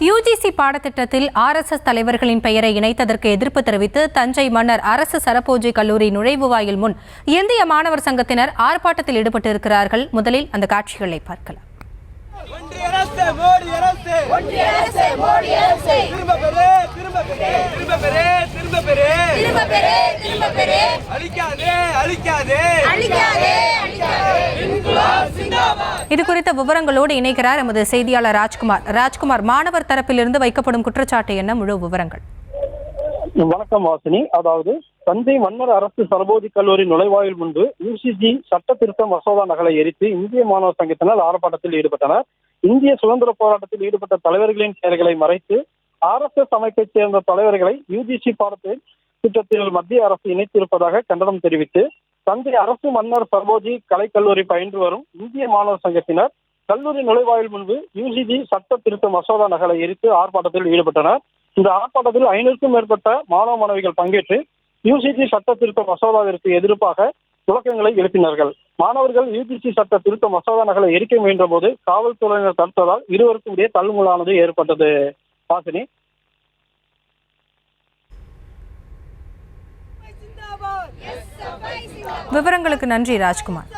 UGC பாடத்திட்டத்தில் RSS தலைவர்களின் பெயரை இணைத்ததற்கு எதிர்ப்பு தெரிவித்து தஞ்சை மன்னர் அரசு சரபோஜி கல்லூரி நுழைவுவாயில் முன் இந்திய மாணவர் சங்கத்தினர் ஆர்ப்பாட்டத்தில் ஈடுபட்டிருக்கிறார்கள். முதலில் அந்த காட்சிகளை பார்க்கலாம். இது குறித்த விவரங்களோடு இணைக்கிறார் எமது செய்தியாளர் ராஜ்குமார். மாணவர் தரப்பிலிருந்து வைக்கப்படும் குற்றச்சாட்டு என்ன, முழு விவரங்கள்? வணக்கம் வாசினி. அதாவது தஞ்சை மன்னர் அரசு சரபோஜி கல்லூரி நுழைவாயில் முன்பு யுஜிசி சட்ட திருத்த மசோதா நகலை எரித்து இந்திய மாணவர் சங்கத்தினர் ஆர்ப்பாட்டத்தில் ஈடுபட்டனர். இந்திய சுதந்திர போராட்டத்தில் ஈடுபட்ட தலைவர்களின் பெயர்களை மறைத்து RSS அமைப்பைச் சேர்ந்த தலைவர்களை யுஜிசி பாடத்திட்டத்தில் மத்திய அரசு இணைத்திருப்பதாக கண்டனம் தெரிவித்து தஞ்சை அரசு மன்னர் சரபோஜி கலைக்கல்லூரி பயின்று வரும் இந்திய மாணவர் சங்கத்தினர் கல்லூரி நுழைவாயில் முன்பு யுஜிசி சட்ட திருத்த மசோதா நகலை எரித்து ஆர்ப்பாட்டத்தில் ஈடுபட்டனர். இந்த ஆர்ப்பாட்டத்தில் 500க்கும் மேற்பட்ட மாணவ மாணவிகள் பங்கேற்று யுஜிசி சட்ட திருத்த மசோதாவிற்கு எதிர்ப்பாக முழக்கங்களை எழுப்பினார்கள். மாணவர்கள் யுஜிசி சட்ட திருத்த மசோதா நகலை எரிக்க முயன்ற போது காவல்துறையினர் தடுத்ததால் இருவருக்கும் இடையே தள்ளுமுள்ளானது ஏற்பட்டது. வாசினி. விவரங்களுக்கு நன்றி ராஜ்குமார்.